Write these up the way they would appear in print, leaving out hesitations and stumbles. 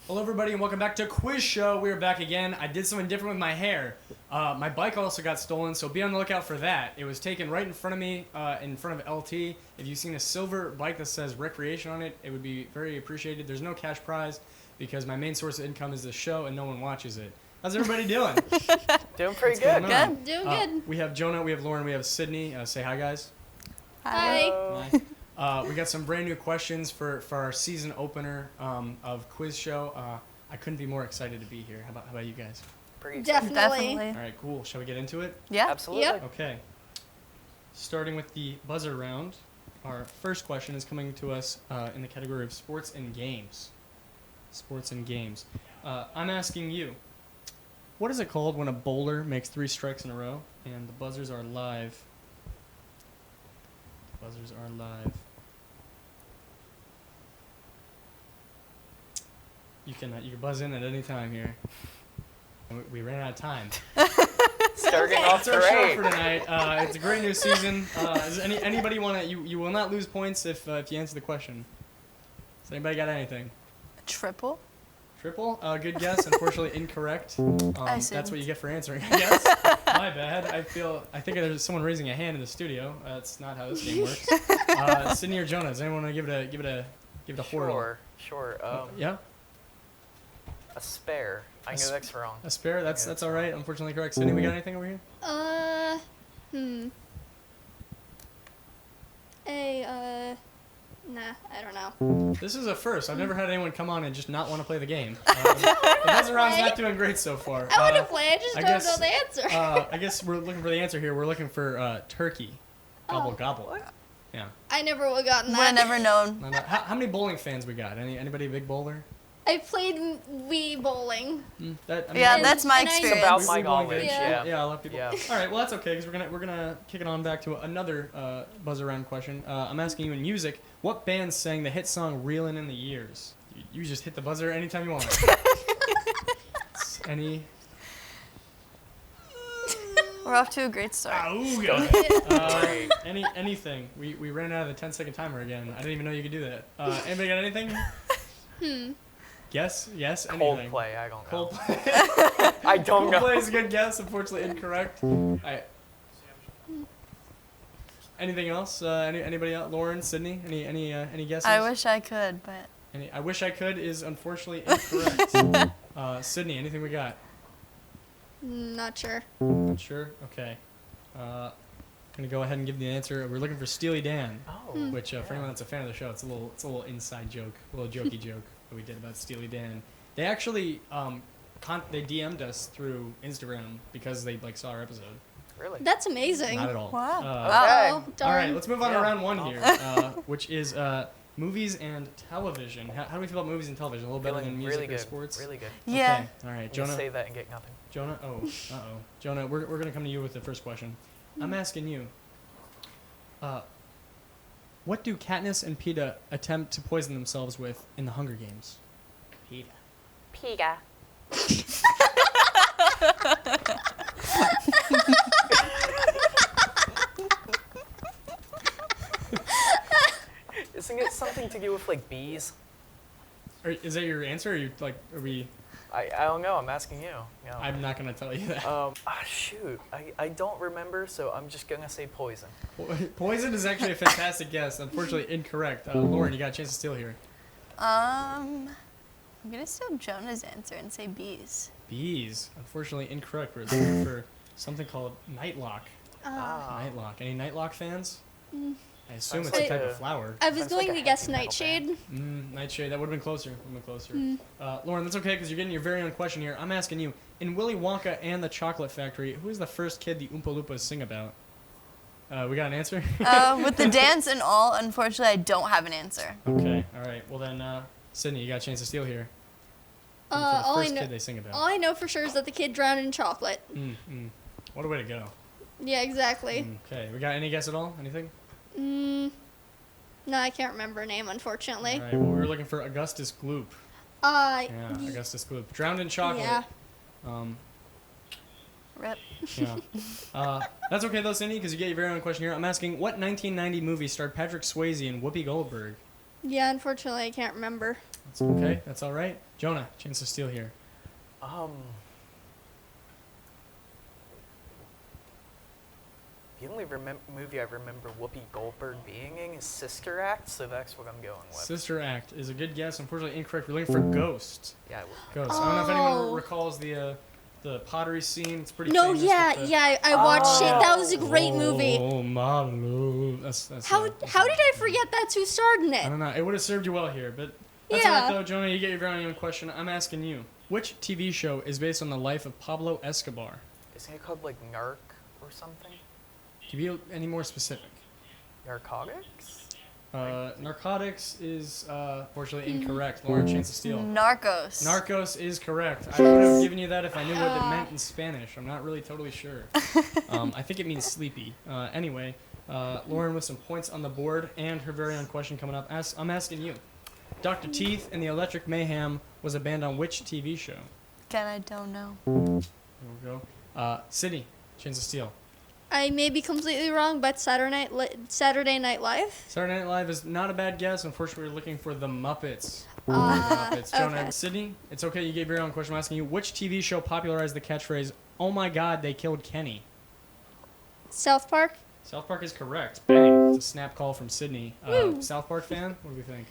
Hello everybody and welcome back to Quiz Show. We are back again. I did something different with my hair. My bike also got stolen, so be on the lookout for that. It was taken right in front of me, in front of LT. If you've seen a silver bike that says recreation on it, it would be very appreciated. There's no cash prize because my main source of income is this show and no one watches it. How's everybody doing? Doing pretty What's good. going on? Doing good. We have Jonah, we have Lauren, we have Cydney. Say hi, guys. Hi. Hi. We got some brand new questions for our season opener of Quiz Show. I couldn't be more excited to be here. How about you guys? Pretty excited. Definitely. All right, cool. Shall we get into it? Yeah. Absolutely. Yep. Okay. Starting with the buzzer round, our first question is coming to us in the category of sports and games. Sports and games. I'm asking you, what is it called when a bowler makes 3 strikes in a row and the buzzers are live? Buzzers are live. You can buzz in at any time here. We ran out of time. Starting off That's our show great. for tonight. It's a great new season. Does anybody want to? You will not lose points if you answer the question. Has anybody got anything? Triple? Triple? Good guess. Unfortunately, incorrect. That's assumed. what you get for answering. I guess. My bad. I think there's someone raising a hand in the studio. That's not how this game works. Cydney or Jonah? Does anyone want to give it a whirl? Sure. Yeah. A spare. I can go next wrong. A spare? That's all right. Unfortunately, correct. Cydney, we got anything over here? Nah, I don't know. This is a first. I've never had anyone come on and just not want to play the game. The buzzer round's not doing great so far. I want to play, I just I don't guess- know the answer. I guess we're looking for the answer here. We're looking for turkey. Gobble gobble. Yeah. I never would have gotten Would have that. never known. How many bowling fans we got? Anybody a big bowler? I played Wii bowling. Yeah, And- that's my and I- It's experience. about We- my we bowling knowledge. good. Yeah. Yeah, a lot of people. Yeah. All right, well that's okay because we're gonna kick it on back to another buzzer round question. I'm asking you in music, what band sang the hit song "Reelin' in the Years"? You just hit the buzzer anytime you want. Any? We're off to a great start. Auga. Great. Anything. We ran out of the 10-second timer again. I didn't even know you could do that. Anybody got anything? Guess? Yes? Anything? Coldplay. I don't know. Coldplay. I don't know. Coldplay is a good guess. Unfortunately, incorrect. Anything else? Anybody else? Lauren, Cydney? Any guesses? I wish I could, but I wish I could is unfortunately incorrect. Cydney, anything we got? Not sure. Not sure. Okay. Gonna go ahead and give the answer. We're looking for Steely Dan. Oh. Which, for anyone that's a fan of the show, it's a little inside joke, a little jokey joke that we did about Steely Dan. They actually, they DM'd us through Instagram because they saw our episode. Really? That's amazing. Not at all. wow. Oh, Okay. darn. All right, let's move on to Yeah. round one here, which is movies and television. How do we feel about movies and television? A little better Feeling than music really or good. sports. Really good. Yeah. Okay. All right, You can Jonah. say that and get nothing. Jonah. Jonah, we're gonna come to you with the first question. I'm asking you. What do Katniss and Peeta attempt to poison themselves with in the Hunger Games? Peeta. Piga. Isn't it something to do with bees? Is that your answer? Or are we? I don't know. I'm asking you. I'm not gonna tell you that. Shoot. I don't remember, so I'm just gonna say poison. Poison is actually a fantastic guess. Unfortunately, incorrect. Lauren, you got a chance to steal here. I'm gonna steal Jonah's answer and say bees. Bees. Unfortunately, incorrect. We're looking for something called nightlock. Nightlock. Any nightlock fans? I assume Sounds it's a like type a- of flower. I was Sounds going like a to guess heavy metal band. Nightshade. Nightshade. That would have been closer. Lauren, that's okay because you're getting your very own question here. I'm asking you, in Willy Wonka and the Chocolate Factory, who is the first kid the Oompa Loompas sing about? We got an answer? With the dance and all, unfortunately, I don't have an answer. Okay. All right. Well then, Cydney, you got a chance to steal here. For the All I first know, kid they sing about. all I know for sure is that the kid drowned in chocolate. What a way to go. Yeah, exactly. Okay. We got any guess at all? Anything? No, I can't remember a name, unfortunately. All right. Well, we were looking for Augustus Gloop. Yeah, Augustus Gloop. Drowned in chocolate. Yeah. Rip. Yeah. That's okay though, Cydney, because you get your very own question here. I'm asking, what 1990 movie starred Patrick Swayze and Whoopi Goldberg? Yeah, unfortunately, I can't remember. That's okay. That's all right. Jonah, chance to steal here. The only movie I remember Whoopi Goldberg being in is Sister Act, so that's what I'm going with. Sister Act is a good guess. Unfortunately, incorrect. We're looking for Ghost. Yeah. Ghost. I don't know if anyone Oh. recalls the pottery scene. It's pretty No, famous. yeah, with the, yeah, I watched it. That was a great movie. Oh, my love. That's How did I forget that's who starred in I it? don't know. It would have served you well here, but that's Yeah. all right, though. Jonah, you get your very own question. I'm asking you. Which TV show is based on the life of Pablo Escobar? Isn't it called like Narc or something? Can you be any more specific? Narcotics? Narcotics is, fortunately, incorrect. Lauren, chance to steal. Narcos. Narcos is correct. I would have given you that if I knew what it meant in Spanish. I'm not really totally sure. I think it means sleepy. Anyway, Lauren with some points on the board and her very own question coming up. I'm asking you. Dr. Teeth and the Electric Mayhem was a band on which TV show? Again, I don't know. There we go. Cydney, chance to steal. I may be completely wrong, but Saturday Night Live? Saturday Night Live is not a bad guess. Unfortunately, we're looking for the Muppets. The Muppets. Jonah, okay. Cydney, it's okay. You gave your own question. I'm asking you, which TV show popularized the catchphrase, "Oh my God, they killed Kenny"? South Park? South Park is correct. Bang. It's a snap call from Cydney. Woo. South Park fan? What do we think?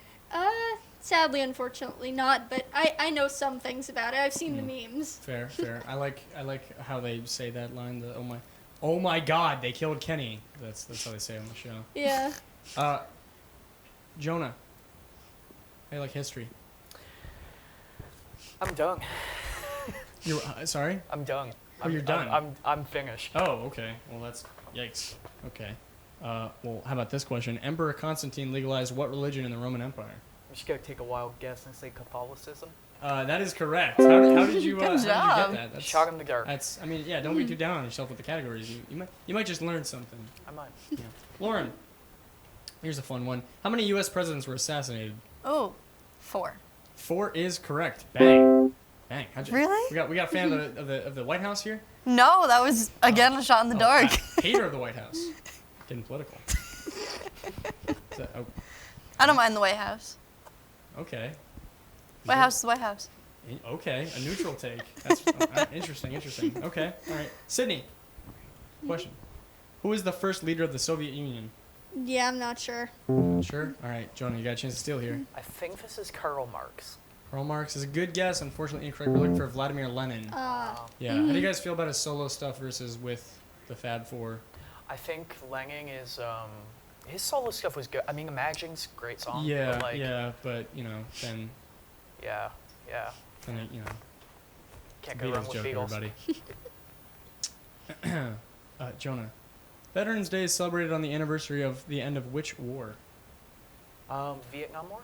Sadly, unfortunately not, but I know some things about it. I've seen the memes. Fair. I like how they say that line. The oh my God, they killed Kenny. That's how they say it on the show. Yeah. Jonah, I like history. I'm done. You're sorry. I'm done. Oh, you're done. I'm finished. Oh, okay. Well, that's yikes. Okay. Well, how about this question? Emperor Constantine legalized what religion in the Roman Empire? I'm just gonna take a wild guess and say Catholicism. That is correct. How did you? Good How did you job. get that? Shot in the dark. That's. I mean, yeah. Don't be too down on yourself with the categories. You might just learn something. I might. Yeah. Lauren, here's a fun one. How many U.S. presidents were assassinated? Oh, 4. 4 is correct. Bang. How'd you, Really? We got a fan of the White House here. No, that was again a shot in the dark. Hater of the White House. Getting political. I don't mind the White House. Okay. White House is the White House. Okay, a neutral take. That's interesting. Okay, all right. Cydney, question. Who was the first leader of the Soviet Union? Yeah, I'm not sure. Sure? All right, Jonah, you got a chance to steal here. I think this is Karl Marx. Karl Marx is a good guess. Unfortunately, incorrect. We're looking for Vladimir Lenin. Yeah. How do you guys feel about his solo stuff versus with the Fab Four? I think Lenin is his solo stuff was good. I mean, Imagine's a great song. Yeah, but like, but then yeah. Can't go wrong Beatles with joke, Beatles. everybody. Jonah, Veterans Day is celebrated on the anniversary of the end of which war? Vietnam War.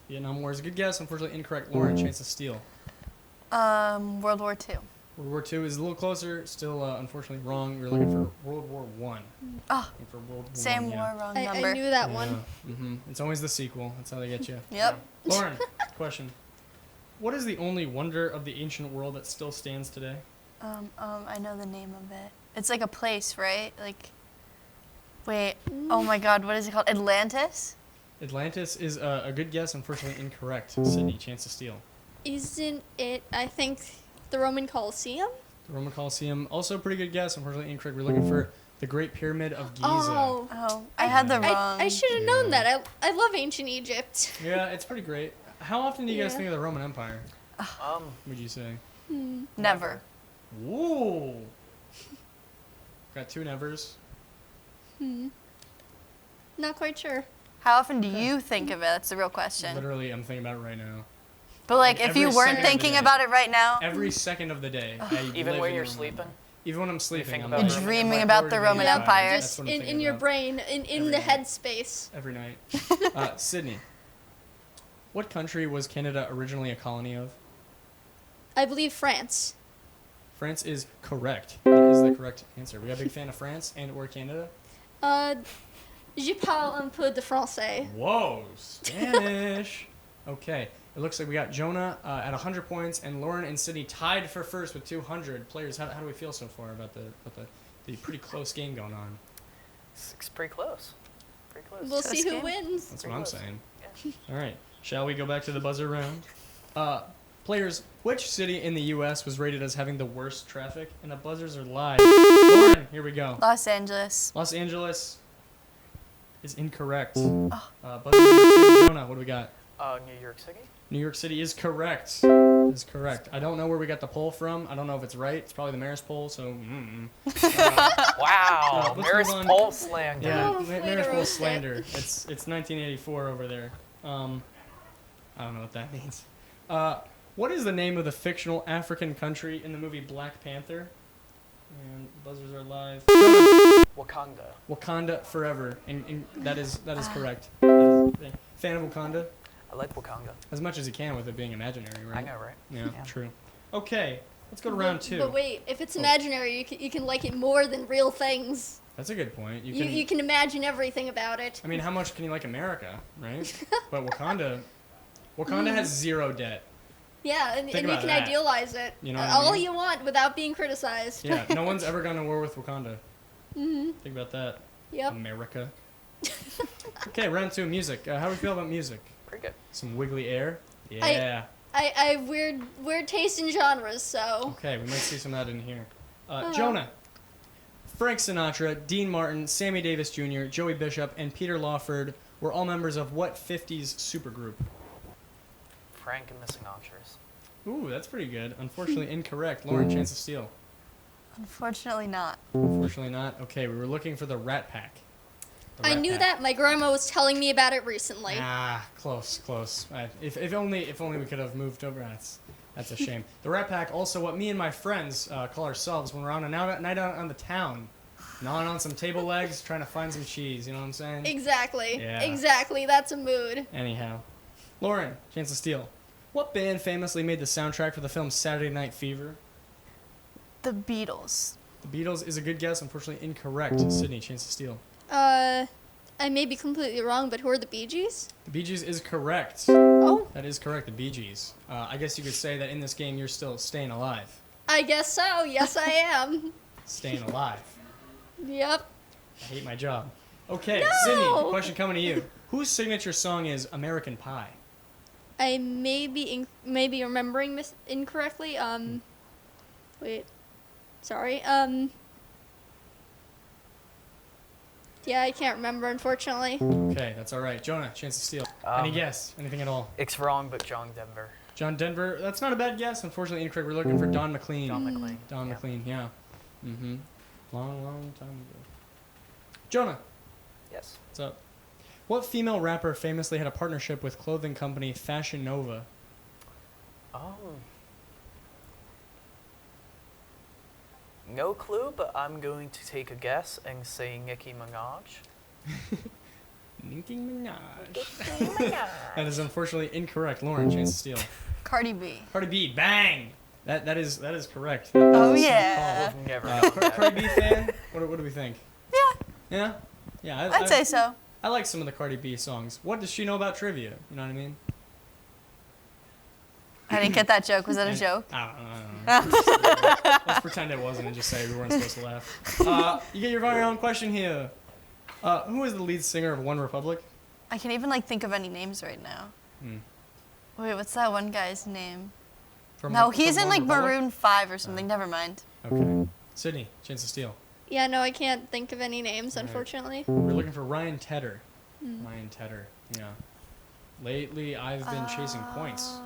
Vietnam War is a good guess. Unfortunately, incorrect. Lauren, chance to steal. World War II. World War II is a little closer. Still, unfortunately, wrong. We're looking for World War One. Oh, For World War same I, war, wrong I number. knew that one. It's always the sequel. That's how they get you. Yep. Lauren, question. What is the only wonder of the ancient world that still stands today? I know the name of it. It's like a place, right? Like, wait. Oh my God, what is it called? Atlantis? Atlantis is a good guess. Unfortunately, incorrect. Cydney, chance to steal. Isn't it, I think, the Roman Colosseum? The Roman Colosseum, also a pretty good guess. Unfortunately, incorrect. We're looking for the Great Pyramid of Giza. Oh, I had the wrong. I should have known that. I love ancient Egypt. Yeah, it's pretty great. How often do you guys Yeah. think of the Roman Empire? Would you say? Never. Whoa. Got 2 nevers. Not quite sure. How often do you think of it? That's the real question. Literally, I'm thinking about it right now. But like, if every you second weren't of the thinking day. about it right now, Every second of the day. I Even live when in you're the Roman sleeping. Empire. Even when I'm sleeping, think I'm about like, the Roman dreaming like, about where the to be Roman alive. Empire. That's Just what I'm in thinking your about brain, in every the night. headspace. Every night. Cydney. What country was Canada originally a colony of? I believe France. France is correct. That is the correct answer. We got a big fan of France and or Canada. Je parle un peu de français. Whoa, Spanish. Okay, it looks like we got Jonah at 100 points and Lauren and Cydney tied for first with 200 players. How do we feel so far about the pretty close game going on? It's pretty close. Pretty close. We'll So see who scared. wins. That's Pretty what I'm close. saying. Yeah. All right. Shall we go back to the buzzer round? Players, which city in the U.S. was rated as having the worst traffic? And the buzzers are live. Lauren, here we go. Los Angeles. Los Angeles is incorrect. Buzzer number 2, Jonah, what do we got? New York City. New York City is correct. Is correct. I don't know where we got the poll from. I don't know if it's right. It's probably the mayor's poll, so. Wow, let's Maris move on. Pole slander. Yeah, Oh, way to mayor's poll roast it. slander. It's 1984 over there. I don't know what that means. What is the name of the fictional African country in the movie Black Panther? And buzzers are live. Wakanda. Wakanda forever, and that is correct. Fan of Wakanda? I like Wakanda. As much as you can with it being imaginary, right? I know, right? Yeah, Yeah. true. Okay, let's go to round 2. But wait, if it's imaginary, you can like it more than real things. That's a good point. You can imagine everything about it. I mean, how much can you like America, right? But Wakanda has zero debt. Yeah, and you about can that. idealize it You know what I all mean? you want without being criticized. Yeah, no one's ever gone to war with Wakanda. Mhm. Think about that. Yep. America. Okay, round 2, music. How do we feel about music? Pretty good. Some wiggly air? Yeah. I have weird taste in genres, so Okay, we might see some of that in here. Jonah. Frank Sinatra, Dean Martin, Sammy Davis Jr., Joey Bishop, and Peter Lawford were all members of what 50s supergroup? Frank and the Sinatras. Ooh, that's pretty good. Unfortunately incorrect. Lauren, chance of steal. Unfortunately not. Unfortunately not. Okay, we were looking for the Rat Pack. The I Rat knew Pack. that. My grandma was telling me about it recently. Ah, close. If only we could have moved over. That's a shame. The Rat Pack, also what me and my friends call ourselves when we're on a night out on the town, gnawing on some table legs, trying to find some cheese. You know what I'm saying? Exactly. Yeah. Exactly. That's a mood. Anyhow, Lauren, chance of steal. What band famously made the soundtrack for the film Saturday Night Fever? The Beatles. The Beatles is a good guess. Unfortunately incorrect. Cydney, chance of steal. I may be completely wrong, but who are the Bee Gees? The Bee Gees is correct. Oh, That is correct, the Bee Gees. I guess you could say that in this game you're still staying alive. I guess so. Yes, I am. Staying alive. Yep. I hate my job. Okay, No! Cydney, question coming to you. Whose signature song is American Pie? I may be remembering incorrectly. Wait. Sorry. Yeah, I can't remember, unfortunately. Okay, that's all right. Jonah, chance to steal. Any guess? Anything at all? It's wrong, but John Denver. John Denver, that's not a bad guess. Unfortunately incorrect. We're looking for Don McLean. Don McLean. Don Yeah. McLean, yeah. Mm-hmm. Long time ago. Jonah, Yes. what's up? What female rapper famously had a partnership with clothing company Fashion Nova? No clue, but I'm going to take a guess and say Nicki Minaj. Nicki Minaj. That is unfortunately incorrect. Lauren, chance to steal. Cardi B. Cardi B, bang! That is correct. Oh, That is yeah. I've never called. known that. Cardi B fan? What do we think? Yeah, Yeah? Yeah, I'd say so. I like some of the Cardi B songs. What does she know about trivia? You know what I mean? I didn't get that joke. Was that a joke? I don't know. Let's pretend it wasn't and just say we weren't supposed to laugh. You get your very own question here. Who is the lead singer of One Republic? I can't even think of any names right now. Hmm. Wait, what's that one guy's name? From No, from he's in One Republic? Maroon 5 or something. Never mind. Okay. Cydney, chance to steal. Yeah, no, I can't think of any names, Alright. unfortunately. We're looking for Ryan Tedder. Ryan Tedder, yeah. Lately, I've been chasing points.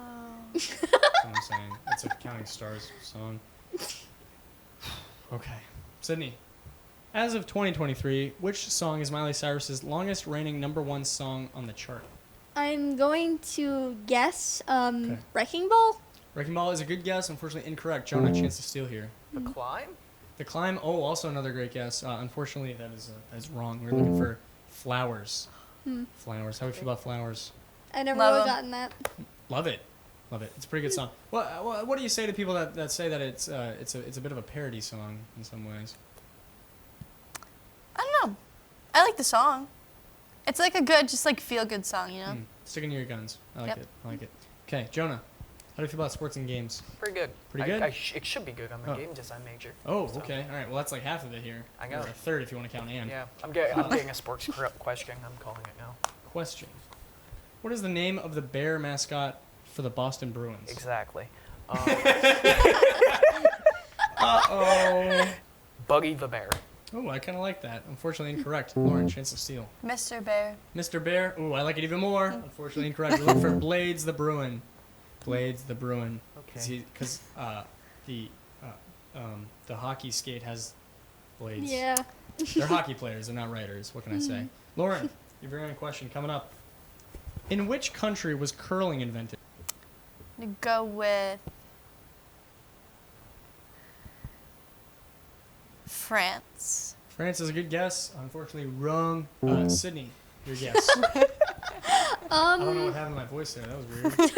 That's what I'm saying. It's a Counting Stars song. Okay. Cydney, as of 2023, which song is Miley Cyrus's longest reigning #1 song on the chart? I'm going to guess Okay. Wrecking Ball? Wrecking Ball is a good guess. Unfortunately, incorrect. Jonah, chance to steal here. The Climb? The Climb. Oh, also another great guess. Unfortunately, that is wrong. We're looking for Flowers. Flowers. How do we feel about Flowers? I never Love would have 'em. gotten that. Love it. Love it. It's a pretty good song. What do you say to people that say that it's a bit of a parody song in some ways? I don't know. I like the song. It's like a good, just feel good song, you know? Sticking to your guns. I like Yep. it. I like it. Okay, Jonah. How do you feel about sports and games? Pretty good. Pretty good? It should be good. I'm a Oh. game design major. Oh, so- okay. All right. Well, that's like half of it here. I know. Or a third if you want to count Ann. Yeah, I'm getting a sports question. I'm calling it now. Question. What is the name of the bear mascot for the Boston Bruins? Exactly. Uh-oh. Buggy the Bear. Oh, I kind of like that. Unfortunately incorrect. Lauren, chance to steal. Mr. Bear. Mr. Bear. Ooh, I like it even more. Unfortunately incorrect. We're looking for Blades the Bruin. Blades the Bruin. Okay. Because the hockey skate has blades. Yeah. They're hockey players. They're not writers. What can I say? Lauren, your very own question coming up. In which country was curling invented? I'm gonna go with France. France is a good guess. Unfortunately, wrong. Cydney, your guess. I don't know what happened to my voice there. That was weird.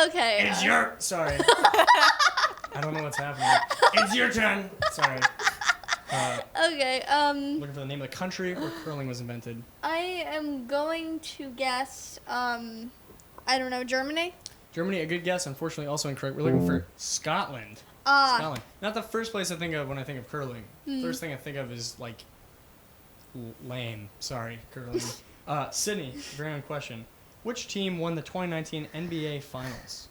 Okay. It's your... Sorry. I don't know what's happening. It's your turn. Sorry. Okay. Looking for the name of the country where curling was invented. I am going to guess. I don't know. Germany. Germany, a good guess. Unfortunately, also incorrect. We're looking for Scotland. Scotland. Not the first place I think of when I think of curling. First thing I think of is like lame. Sorry, curling. Cydney, very own question. Which team won the 2019 NBA Finals?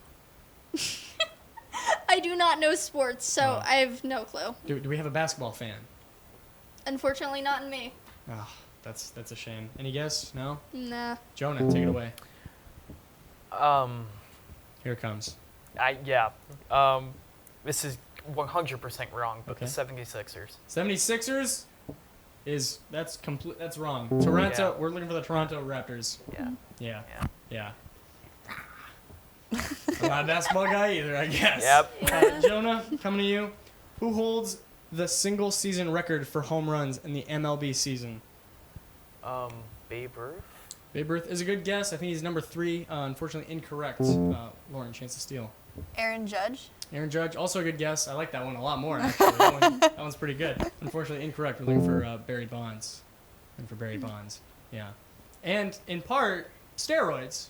I do not know sports, so Oh. I have no clue. Do we have a basketball fan? Unfortunately, not in me. Ah, that's a shame. Any guess? No? Nah. Jonah, take it away. Here it comes. This is 100% wrong, but Okay. the 76ers. 76ers that's wrong. Toronto, Yeah. we're looking for the Toronto Raptors. Yeah. Yeah. Yeah. Yeah. I'm not a basketball guy either, I guess. Yep. Yeah. Jonah, coming to you. Who holds the single season record for home runs in the MLB season? Babe Ruth. Babe Ruth is a good guess. I think he's number 3. Unfortunately, incorrect. Lauren, chance to steal. Aaron Judge. Aaron Judge, also a good guess. I like that one a lot more, actually. That one's pretty good. Unfortunately, incorrect. We're looking for Barry Bonds. Looking for Barry Bonds. Yeah. And, in part, steroids.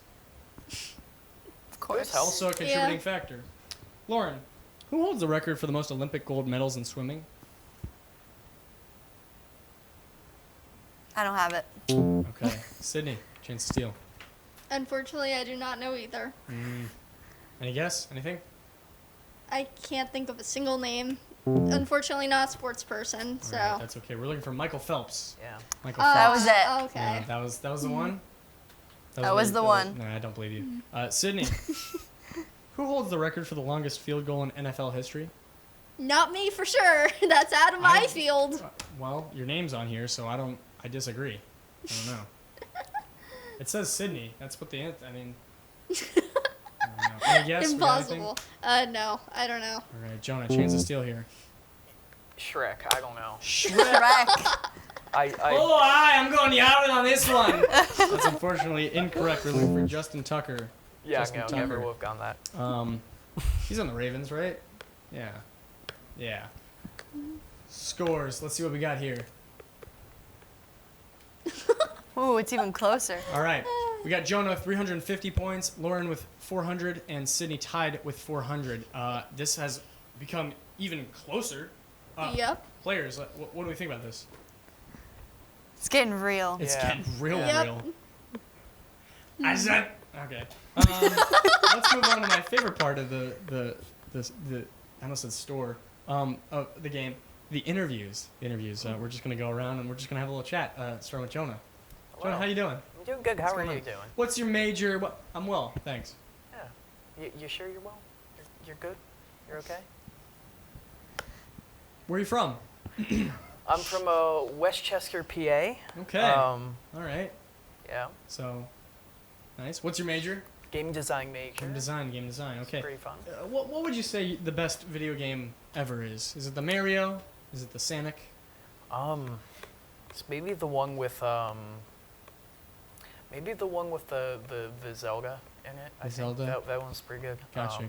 Of course. Also a contributing factor. Lauren, who holds the record for the most Olympic gold medals in swimming? I don't have it. Okay. Cydney, chance to steal. Unfortunately, I do not know either. Any guess? Anything? I can't think of a single name. Unfortunately, not a sports person, so. All right, that's okay. We're looking for Michael Phelps. Yeah. Michael That Phelps. was it. Okay. Yeah, that was the one? That was the one. No, I don't believe you. Cydney, who holds the record for the longest field goal in NFL history? Not me for sure. That's out of my field. Well, your name's on here, so I disagree. I don't know. It says Cydney. That's what I mean. I don't know. Any guess? We got anything? Impossible. No, I don't know. All right, Jonah, chance to steal here. Shrek. I don't know. Shrek. Oh, I'm going Yahweh on this one. That's unfortunately incorrect. We're looking for Justin Tucker. Yeah, Justin no, Tucker. never would have gone that. He's on the Ravens, right? Yeah. Yeah. Scores. Let's see what we got here. Ooh, it's even closer. All right. We got Jonah with 350 points, Lauren with 400, and Cydney tied with 400. This has become even closer. Yep. Players, what do we think about this? It's getting real. It's Yeah. getting real, Yep. real. I said, okay. Let's move on to my favorite part of the I almost said store of the game, the interviews. We're just gonna go around and we're just gonna have a little chat. Starting with Jonah. Jonah, how you doing? I'm doing good. How What's are going you on? doing? What's your major? I'm well, thanks. Yeah. You sure you're well? You're good? You're okay? Where are you from? I'm from Westchester, PA. Okay. All right. Yeah. So, nice. What's your major? Game design major. Game design. Okay. Pretty fun. What would you say the best video game ever is? Is it the Mario? Is it the Sonic? It's maybe the one with the Zelda in it. I think Zelda? that one's pretty good. Gotcha.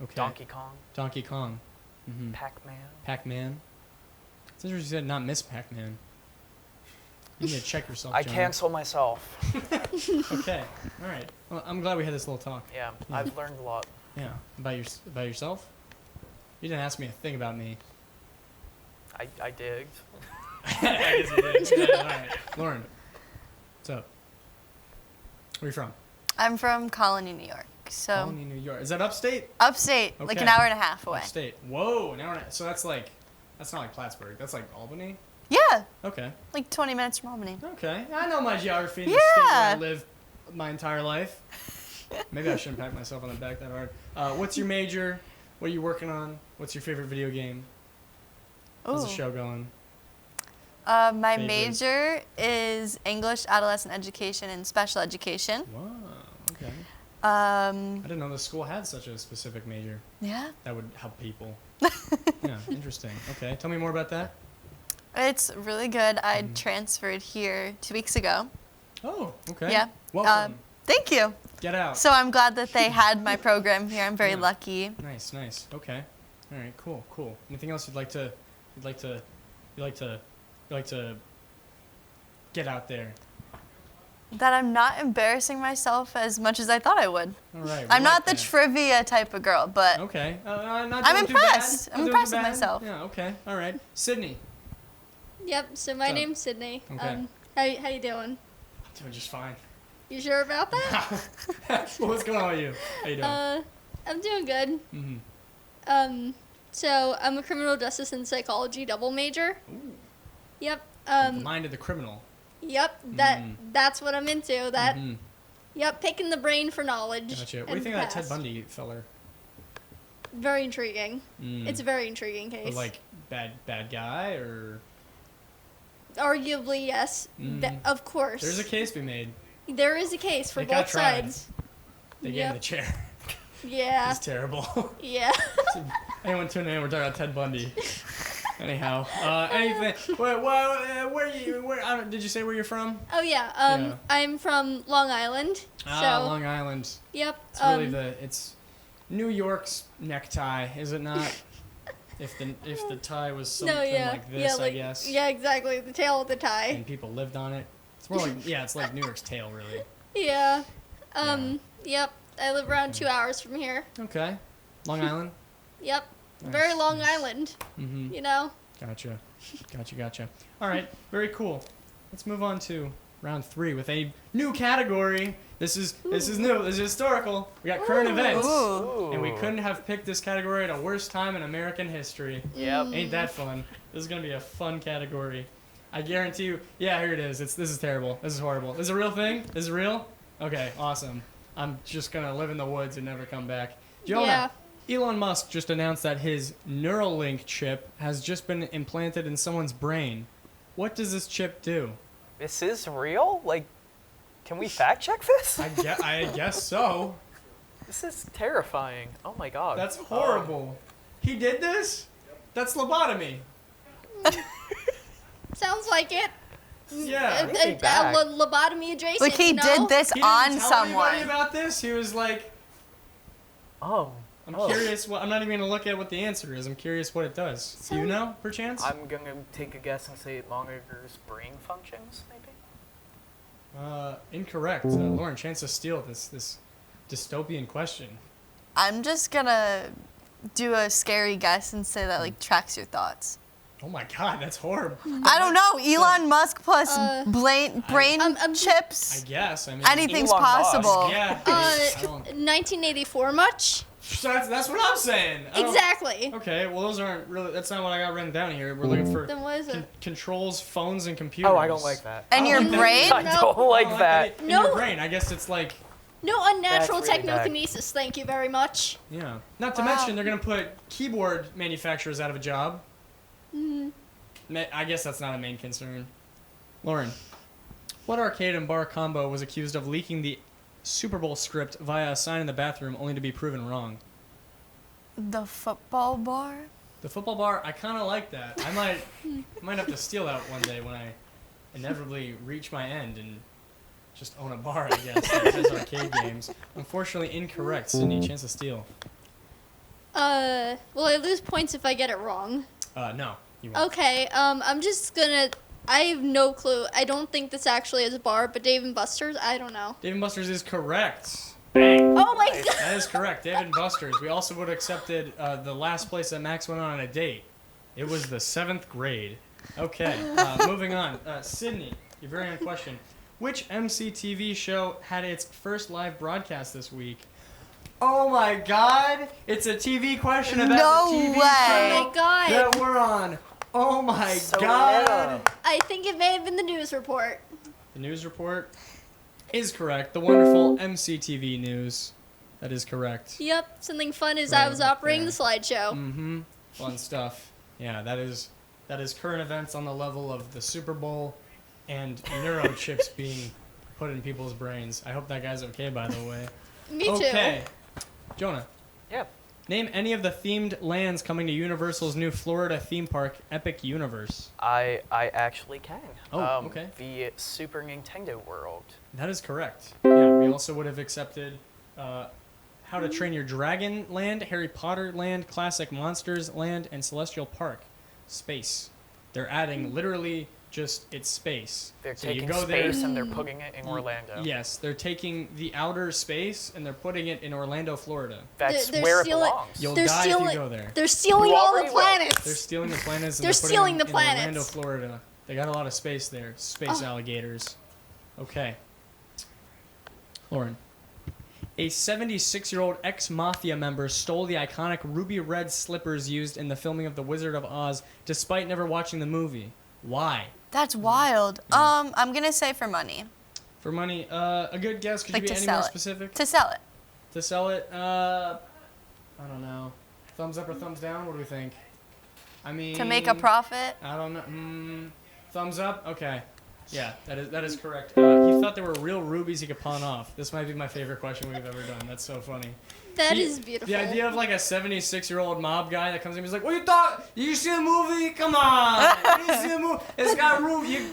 Okay. Donkey Kong, Donkey Kong. Mm-hmm. Pac-Man. Pac-Man. It's interesting you said not Miss Pac-Man. You need to check yourself, I Jonah. cancel myself. Okay. All right. Well, I'm glad we had this little talk. Yeah, I've learned a lot. Yeah. About yourself? You didn't ask me a thing about me. I digged. I guess you did. Yeah, all right. Lauren, what's up? Where are you from? I'm from Colony, New York. So Colony, New York. Is that upstate? upstate, like Okay. an hour and a half away. Upstate. Whoa, an hour and a half. So that's not like Plattsburgh. That's like Albany? Yeah, Okay. like 20 minutes from Albany. Okay. I know my geography in the state where I Yeah. live my entire life. Maybe I shouldn't pat myself on the back that hard. What's your major? What are you working on? What's your favorite video game? How's the Ooh. show going? My Favorite? major is English, Adolescent Education, and Special Education. Wow. Okay. I Um, didn't know the school had such a specific major yeah, that would help people. Yeah, interesting. Okay, tell me more about that. it's really good. I Mhm. transferred here 2 weeks ago. Oh, okay. Yeah. Welcome. Thank you. Get out. So I'm glad that they had my program here. I'm very Yeah. lucky. Nice, nice. Okay. All right. Cool, cool. Anything else you'd like to get out there? That I'm not embarrassing myself as much as I thought I would. All right. we I'm not like the that. trivia type of girl, but Okay. Not I'm doing too bad. impressed. Not I'm doing impressed too with bad. myself. Yeah. Okay. All right. Cydney. Yep. So my So- name's Cydney. Okay. How you doing? I'm doing just fine. You sure about that? Well, what's going on with you? How you doing? I'm doing good. Mm-hmm. So I'm a criminal justice and psychology double major. Ooh. Yep. The mind of the criminal. Yep. Mhm. That's what I'm into. That. Mhm. Yep. Picking the brain for knowledge. Gotcha. What do you and think of that Ted past. Bundy feller? Very intriguing. Mm. It's a very intriguing But, case. like bad guy or Arguably, yes. Mm. Of course. there's a case to be made. There is a case for They got both tried. sides. They gave him Yep. the chair. Yeah. It's terrible. Yeah. Anyone tuning in? We're talking about Ted Bundy. Anyhow, anything? Where you? Did you say where you're from? Oh yeah. Yeah. I'm from Long Island. So. Long Island. Yep. It's really it's New York's necktie, is it not? if the tie was something No, yeah. like this, yeah, like, I guess. Yeah, exactly. The tail of the tie. And people lived on it. It's more like it's like New York's tail, really. Yeah. Yep. I live around 2 hours from here. Okay. Long Island. Yep. Nice, Very Long nice. Island. Mm-hmm. You know. Gotcha. All right. Very cool. Let's move on to round 3 with a new category. This is new. This is historical. We got current events. Ooh. And we couldn't have picked this category at a worse time in American history. Yep. Ain't that fun? This is gonna be a fun category. I guarantee you. Yeah, here it is. This is terrible. This is horrible. This is a real thing. This is real. Okay, awesome. I'm just gonna live in the woods and never come back. Jonah, Elon Musk just announced that his Neuralink chip has just been implanted in someone's brain. What does this chip do? This is real? Like, can we fact check this? I guess so. This is terrifying. Oh my god. That's horrible. He did this? That's lobotomy. Sounds like it. Yeah. Take me back. Lobotomy adjacent. Like he you know? did this He didn't on tell someone. anybody about this. He was like, Oh. I'm Oh. curious. I'm not even gonna look at what the answer is. I'm curious what it does. Do you know, perchance? I'm gonna take a guess and say it monitors brain functions, maybe? Incorrect. Lauren, chance to steal this dystopian question. I'm just gonna do a scary guess and say that like tracks your thoughts. Oh my God, that's horrible. I don't know. Elon Musk plus brain I'm- chips. I guess. I mean, Anything's Elon Musk. possible. Yeah. I don't- 1984 much? So that's what I'm saying. I don't- Exactly. Okay, well those aren't really. That's not what I got written down here. We're looking for Then what is it? controls, phones, and computers. Oh, I don't like that. And I your don't like brain? that. I No. don't like I don't that. In No. your brain, I guess it's like, No unnatural That's really bad. technokinesis, thank you very much. yeah. Not to Wow. mention they're gonna put keyboard manufacturers out of a job. I guess that's not a main concern. Lauren, what arcade and bar combo was accused of leaking the Super Bowl script via a sign in the bathroom, only to be proven wrong? The football bar? The football bar, I kind of like that. I might have to steal that one day when I inevitably reach my end and just own a bar, I guess, that has arcade games. Unfortunately, incorrect. Cydney, chance to steal. Well, I lose points if I get it wrong. No, you won't. Okay, I'm just gonna. I have no clue. I don't think this actually is a bar, but Dave & Buster's, I don't know. Dave & Buster's is correct. Oh my god! That is correct. Dave & Buster's. We also would have accepted the last place that Max went on a date. It was the 7th grade. Okay, moving on. Cydney, your very own question. Which MCTV show had its first live broadcast this week? Oh my God! It's a TV question about No the TV way. Oh my God. that we're on. Oh my So God! meta. I think it may have been the news report. The news report is correct. The wonderful MCTV news. That is correct. Yep, something fun is Right I was up operating there. the slideshow. Mm-hmm. Fun stuff. Yeah, that is current events on the level of the Super Bowl and neurochips being put in people's brains. I hope that guy's okay, by the way. Me too. Okay. Jonah, Yeah. name any of the themed lands coming to Universal's new Florida theme park, Epic Universe. I actually can. Oh, okay. The Super Nintendo World. That is correct. Yeah, we also would have accepted How to Train Your Dragon Land, Harry Potter Land, Classic Monsters Land, and Celestial Park. Space. They're adding literally just it's space. They're So you taking go there. space and they're putting it in Orlando. Yes, they're taking the outer space and they're putting it in Orlando, Florida. That's They're where it stealing- belongs. You'll They're die if you stealing- go there. They're stealing You all the already will. planets. They're stealing the planets and They're putting stealing them the in planets. Orlando, Florida. They got a lot of space there. Space alligators. Okay. Lauren. A 76-year-old ex-mafia member stole the iconic ruby red slippers used in the filming of The Wizard of Oz despite never watching the movie. Why? That's wild. I'm gonna say for money. For money, a good guess. Could Like you be to any sell more it. specific? To sell it. To sell it, I don't know. Thumbs up or thumbs down? What do we think? I mean, To make a profit. I don't know. Thumbs up. Okay. Yeah, that is correct. He thought there were real rubies he could pawn off. This might be my favorite question we've ever done. That's so funny. That The- is beautiful. The idea of like a 76-year-old mob guy that comes in and he's like, "What you thought? Did you see the movie? Come on! You didn't see the movie? It's got ruby.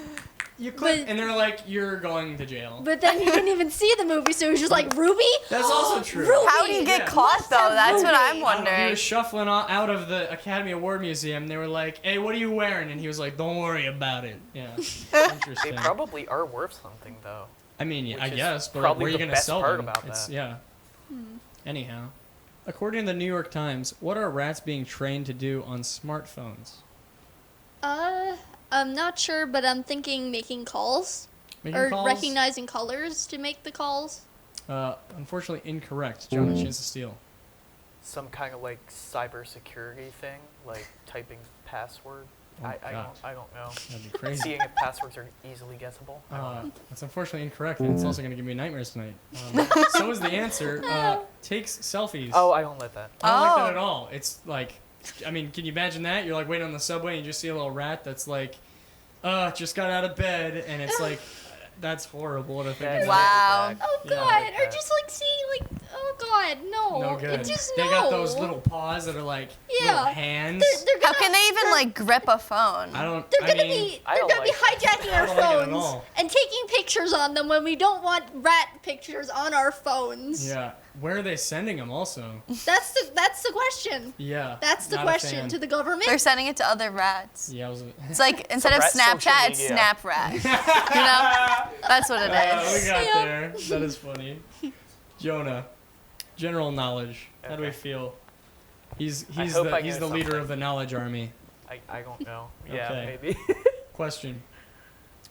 You click," But- and they're like, "You're going to jail." But then he didn't even see the movie, so he was just like, Ruby? That's also true. Ruby! How do you get Yeah. caught though? have That's what ruby. I'm He wondering. was shuffling out of the Academy Award Museum. They were like, "Hey, what are you wearing?" And he was like, "Don't worry about it." Yeah, They interesting. probably are worth something though. I mean, yeah, which I is guess, but like, probably where are you the gonna best sell part them? about It's, that. yeah. Anyhow, according to the New York Times, what are rats being trained to do on smartphones? I'm not sure, but I'm thinking making calls. Making Or calls? recognizing colors to make the calls. Unfortunately, incorrect. Jonah, chance to steal. Some kind of like cybersecurity thing, like typing password. Oh my I God. don't know. That'd be crazy. Seeing if passwords are easily guessable. That's unfortunately incorrect, and it's also going to give me nightmares tonight. So is the answer. Takes selfies. Oh, I don't let that. I don't like that Oh. at all. It's like, I mean, can you imagine that? You're like waiting on the subway and you just see a little rat that's like, just got out of bed, and it's like, that's horrible to think Yeah, about. Wow. Oh Yeah, god, like or that. just like seeing like, oh god, no. No good. It just They no. got those little paws that are like Yeah. little hands. They're How gonna, can they even like grip a phone? I don't. They're I gonna mean, be I they're don't gonna be like hijacking I our don't like it at phones all. and taking pictures on them when we don't want rat pictures on our phones. Yeah. Where are they sending them? Also. That's the question. Yeah. That's the not a question fan. to the government. They're sending it to other rats. Yeah. I was. It's like instead of rat social Snapchat, it's media. Snap Rat. You know? That's what it We is. got Yeah. there. That is funny. Jonah, general knowledge. How do we Okay. feel? He's hope I he's know the leader something. of the knowledge army. I don't know. Yeah, Okay. maybe. Question: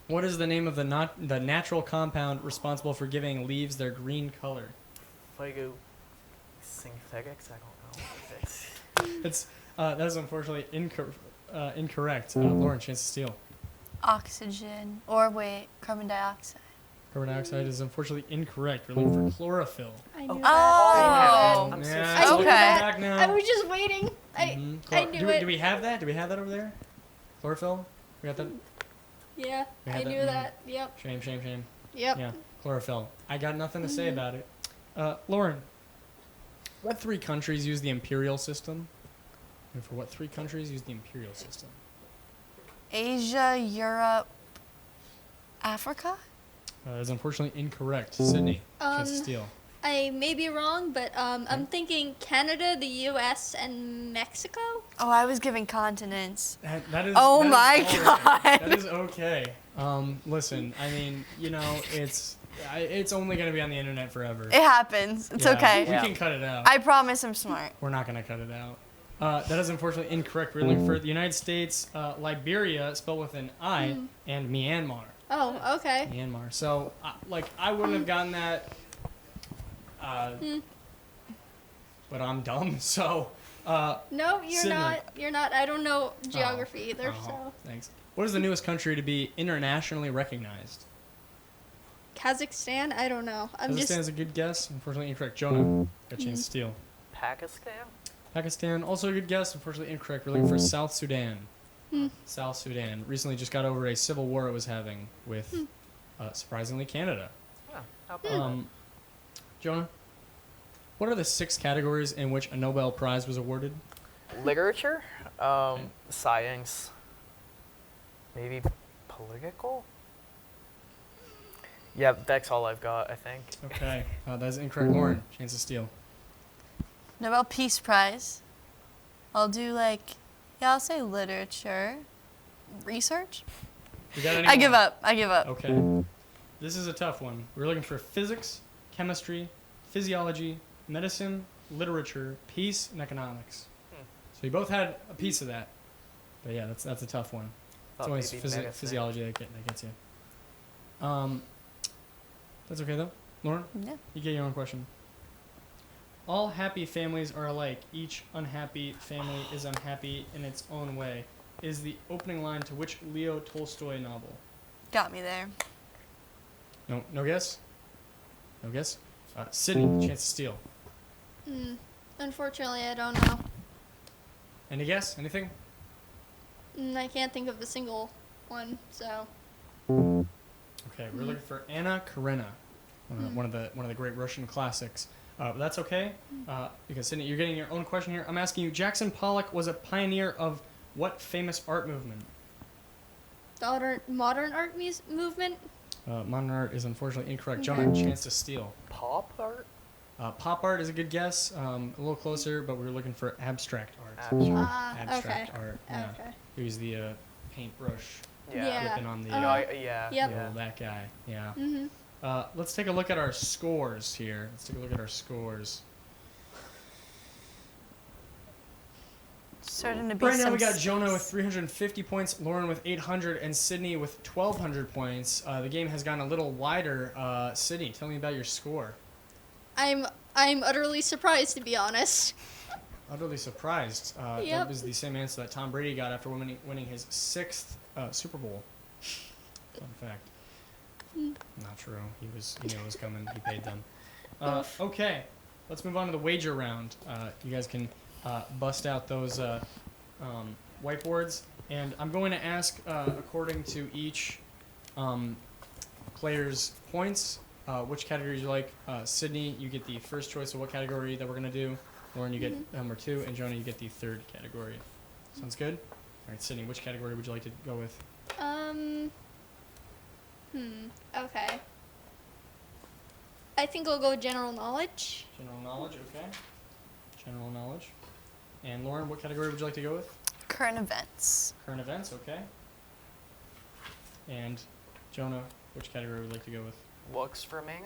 what is the name of the natural compound responsible for giving leaves their green color? Photosynthetics? I don't know. It's, It's that is unfortunately incorrect. Lauren, chance to steal. Oxygen. Or wait, carbon dioxide. Carbon dioxide is unfortunately incorrect. We're looking for chlorophyll. I knew Oh. I'm so Yeah, sorry. it's looking Okay. back now. that. I was just waiting. Mhm. I knew do it. we have that? Do we have that over there? Chlorophyll? We got that? Yeah, We I had that? knew Mhm. that. Yep. Shame. Yep. Yeah, chlorophyll. I got nothing to say about it. Lauren, what three countries use the imperial system? And for what three countries use the imperial system? Asia, Europe, Africa? That is unfortunately incorrect. Cydney, chance to Um, steal. I may be wrong, but I'm thinking Canada, the U.S., and Mexico. Oh, I was giving continents. That is. Oh that is my all right. God. That is okay. Listen, I mean, you know, it's only gonna be on the internet forever. It happens. It's Yeah, okay. We can cut it out. I promise I'm smart. We're not gonna cut it out. That is unfortunately incorrect. We're looking for the United States, Liberia, spelled with an I, and Myanmar. Oh, okay. Myanmar. So, I wouldn't have gotten that, but I'm dumb, so, No, you're Cydney. not. You're not. I don't know geography either, Oh, so. thanks. What is the newest country to be internationally recognized? Kazakhstan? I don't know. I'm Kazakhstan just. is a good guess. Unfortunately, incorrect. Jonah, got a chance to steal. Pakistan? Pakistan, also a good guess. Unfortunately, incorrect. We're looking for South Sudan. Hmm. South Sudan recently just got over a civil war it was having with, surprisingly, Canada. Oh, how about that? Jonah, what are the 6 categories in which a Nobel Prize was awarded? Literature? Science. Maybe political? Yeah, that's all I've got, I think. Okay, that's incorrect. Lauren, chance to steal. Nobel Peace Prize. I'll do I'll say literature. Research? You got any I give more? up. I give up. Okay. This is a tough one. We're looking for physics, chemistry, physiology, medicine, literature, peace, and economics. So you both had a piece of that. But yeah, that's a tough one. It's Thought always maybe medicine. physiology that gets you. That's okay though. Lauren, Yeah. you get your own question. All happy families are alike. Each unhappy family is unhappy in its own way. Is the opening line to which Leo Tolstoy novel? Got me there. No guess? No guess? Cydney, chance to steal. Unfortunately, I don't know. Any guess? Anything? I can't think of a single one, so. Okay, we're looking for Anna Karenina, one of the great Russian classics. But that's okay, because Cydney, you're getting your own question here. I'm asking you, Jackson Pollock was a pioneer of what famous art movement? Modern art movement? Modern art is unfortunately incorrect. Jonah, chance to steal. Pop art? Pop art is a good guess, a little closer, but we were looking for abstract art. Abstract. Abstract Okay. art, yeah. Okay. Use the paintbrush, Yeah. flipping on the, Yeah. Yep. oh, that guy, yeah. Mhm. Let's take a look at our scores here. Starting to be Right now some we got Jonah with 350 points, Lauren with 800, and Cydney with 1,200 points. The game has gone a little wider. Cydney, tell me about your score. I'm utterly surprised, to be honest. Utterly surprised. That Yep. was the same answer that Tom Brady got after winning his 6th Super Bowl. Fun fact. Not true. He knew it was coming. He paid them. Okay, let's move on to the wager round. You guys can bust out those whiteboards, and I'm going to ask according to each player's points which categories you like. Cydney, you get the first choice of what category that we're gonna do. Lauren, you get number 2, and Jonah, you get the 3rd category. Sounds good? All right, Cydney, which category would you like to go with? Okay. I think I'll go general knowledge. General knowledge, okay. General knowledge. And Lauren, what category would you like to go with? current events. Current events, okay. And Jonah, which category would you like to go with? Looks remaining?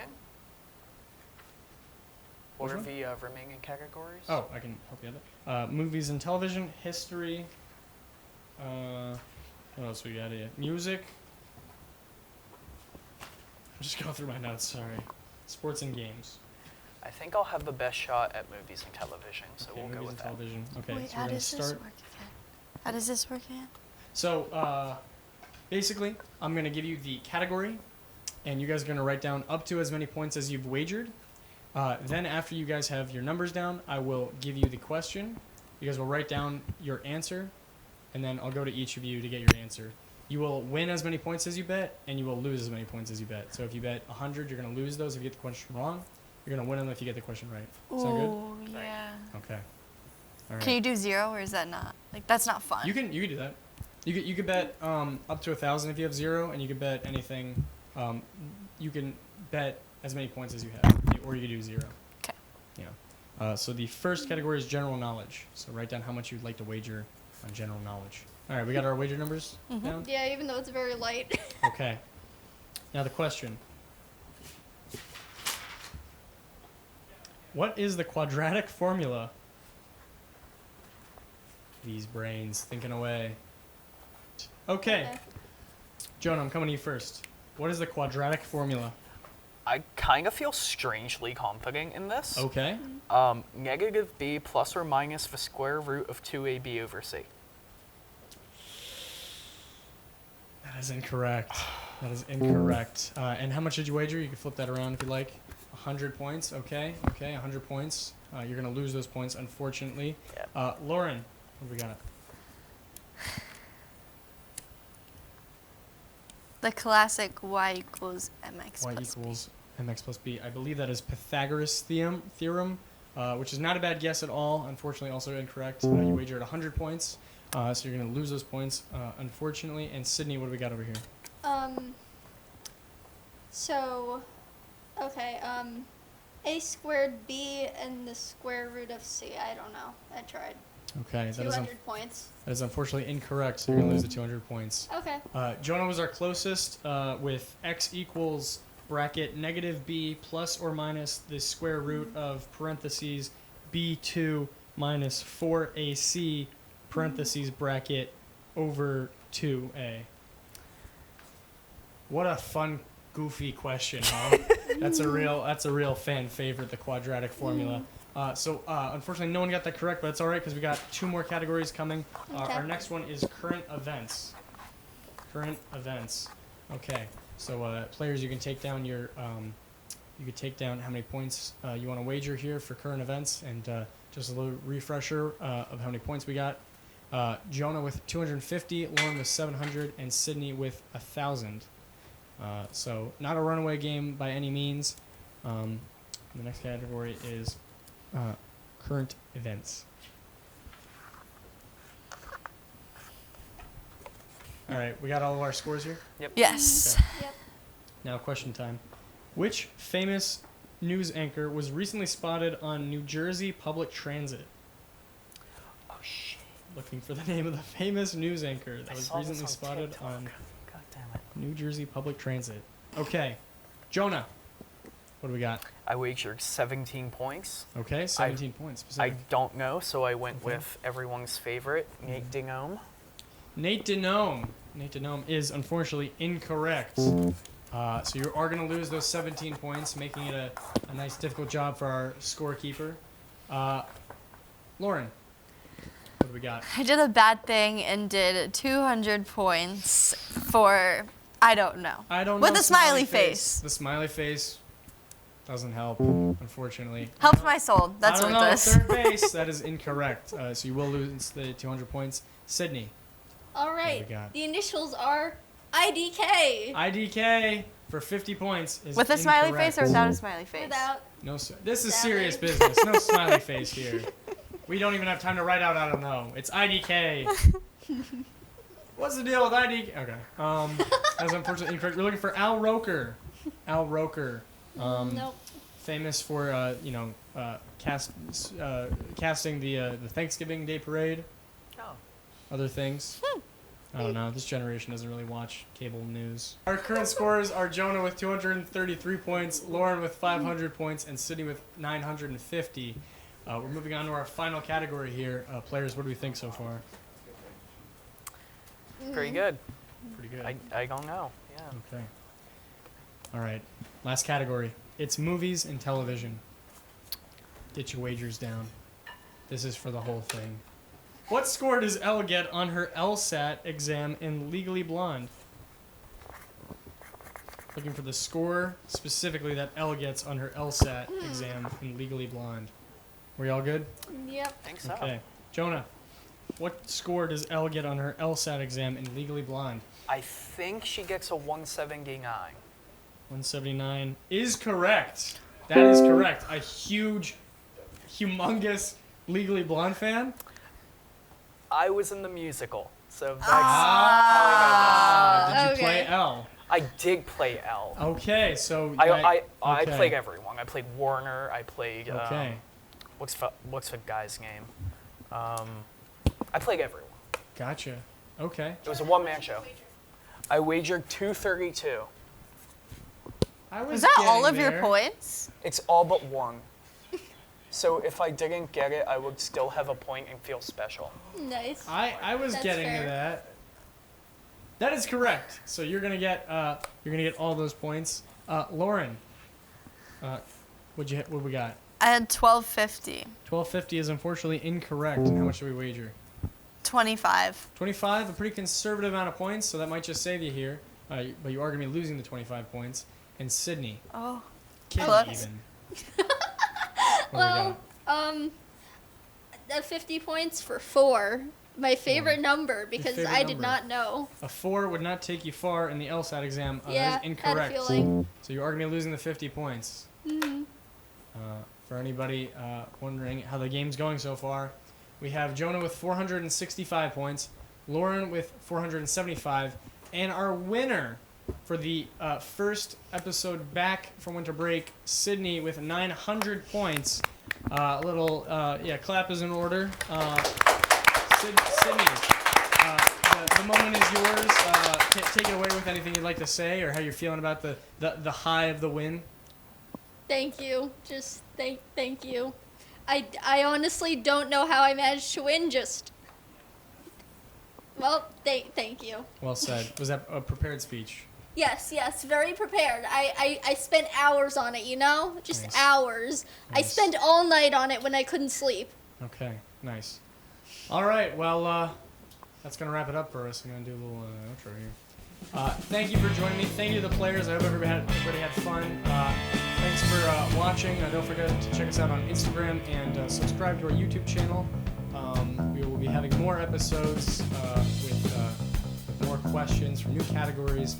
What Which are one? the remaining categories? Oh, I can help you out there. Movies and television, history. What else we got here? Music. I'm just going through my notes, sorry. Sports and games. I think I'll have the best shot at movies and television, so Okay, we'll go movies with and that. television. Okay, Wait, so how we're gonna does this start. work again? How does this work again? So, basically, I'm going to give you the category, and you guys are going to write down up to as many points as you've wagered. Then, after you guys have your numbers down, I will give you the question. You guys will write down your answer, and then I'll go to each of you to get your answer. You will win as many points as you bet, and you will lose as many points as you bet. So, if you bet 100, you're going to lose those if you get the question wrong. You're going to win them if you get the question right. Sound good? Oh, yeah. Okay. All right. Can you do 0 or is that not? Like, that's not fun. You can do that. You could bet up to 1,000 if you have 0, and you could bet anything. You can bet as many points as you have, or you could do 0. Okay. Yeah. So the first category is general knowledge. So write down how much you'd like to wager on general knowledge. All right, we got our wager numbers down. Yeah, even though it's very light. Okay. Now the question. What is the quadratic formula? These brains thinking away. Okay. Jonah, I'm coming to you first. What is the quadratic formula? I kind of feel strangely confident in this. Okay. Negative b plus or minus the square root of 2ab over c. That is incorrect. That is incorrect. And how much did you wager? You can flip that around if you like. 100 points. Okay. Okay. 100 points. You're gonna lose those points, unfortunately. Yeah. Lauren, what do we got? The classic y equals mx Y plus equals mx plus b. I believe that is Pythagoras theorem, which is not a bad guess at all. Unfortunately, also incorrect. You wagered 100 points, so you're going to lose those points, unfortunately. And Cydney, what do we got over here? So, okay, a squared b and the square root of c. I don't know. I tried. Okay, 200 points. that is unfortunately incorrect, so you're going to lose the 200 points. Okay. Jonah was our closest with x equals bracket negative b plus or minus the square root of parentheses b2 minus 4ac parentheses bracket over 2a. What a fun, goofy question, huh? That's a real fan favorite, the quadratic formula. Unfortunately, no one got that correct, but it's all right because we got 2 more categories coming. Okay. Our next one is current events. Current events. Okay. So players, you can take down your you can take down how many points you want to wager here for current events, and just a little refresher of how many points we got. Jonah with 250, Lauren with 700, and Cydney with 1,000. So not a runaway game by any means. The next category is current events. All right, we got all of our scores here. Yep. Yes. Okay. Yep. Now, question time. Which famous news anchor was recently spotted on New Jersey public transit? Oh shit. Looking for the name of the famous news anchor that I was saw this recently on spotted TikTok. on God damn it. New Jersey public transit. Okay, Jonah, what do we got? I wagered 17 points. Okay, 17 points. I Specific. don't know, so I went Okay. with everyone's favorite, Nate Dinome. Nate Dinome. Nate Dinome is unfortunately incorrect. So you are going to lose those 17 points, making it a nice, difficult job for our scorekeeper. Lauren, what do we got? I did a bad thing and did 200 points for, I don't know. I don't know. With a smiley face. The smiley face doesn't help, unfortunately. Helped my soul. That's I don't what know, it is. third base. That is incorrect. So you will lose the 200 points. Cydney, All right. we got? The initials are IDK. IDK for 50 points is With a smiley incorrect. face or without a smiley face? Without. No, sir. This is Sadly. serious business. No smiley face here. We don't even have time to write out I don't know. It's IDK. What's the deal with IDK? Okay. That's unfortunately incorrect. We're looking for Al Roker. Al Roker. Nope. Famous for casting the Thanksgiving Day Parade. Oh. Other things. I don't know. This generation doesn't really watch cable news. Our current scores are Jonah with 233 points, Lauren with 500 points, and Cydney with 950. We're moving on to our final category here. Players, what do we think so far? Pretty good. Pretty good. I don't know. Yeah. Okay. All right. Last category. It's movies and television. Get your wagers down. This is for the whole thing. What score does Elle get on her LSAT exam in Legally Blonde? Looking for the score specifically that Elle gets on her LSAT exam in Legally Blonde. Were y'all good? Yep. I think so. Okay. Jonah, what score does Elle get on her LSAT exam in Legally Blonde? I think she gets a 179. 179 is correct. That is correct. A humongous Legally Blonde fan? I was in the musical, so that's Did you Okay. play Elle? I did play Elle. Okay, so I okay. played everyone. I played Warner. I played Okay, what's the guy's name? I played everyone. gotcha. Okay, It was a one-man show. I wagered 232. I was. Was that all getting of your there. points? It's all but one. So if I didn't get it, I would still have a point and feel special. Nice. I was That's getting fair. to that. That is correct. So you're gonna get all those points. Lauren, what we got? I had 1250. 1250 is unfortunately incorrect. And how much do we wager? 25. 25, a pretty conservative amount of points, so that might just save you here. But you are gonna be losing the 25 points. And Cydney, Oh. can't Close. even. What do we got? The 50 points for 4. My favorite number because favorite I did number. not know. A 4 would not take you far in the LSAT exam. Yeah, That is incorrect. had a feeling. So you are going to be losing the 50 points. Mhm. For anybody wondering how the game's going so far, we have Jonah with 465 points, Lauren with 475, and our winner for the first episode back from winter break, Cydney with 900 points. A little clap is in order. Cydney, the moment is yours. Take it away with anything you'd like to say or how you're feeling about the high of the win. Thank you. Just thank you. I honestly don't know how I managed to win. Thank you. Well said. Was that a prepared speech? Yes, very prepared. I spent hours on it, just Nice. hours. I Nice. spent all night on it when I couldn't sleep. Okay, nice. All right, well, that's going to wrap it up for us. I'm going to do a little outro here. Thank you for joining me. Thank you to the players. I hope everybody had fun. Thanks for watching. Don't forget to check us out on Instagram and subscribe to our YouTube channel. We will be having more episodes with more questions from new categories.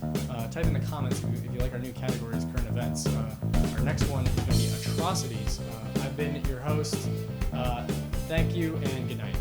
Type in the comments if you like our new categories, current events. Our next one is going to be atrocities. I've been your host. Thank you and good night.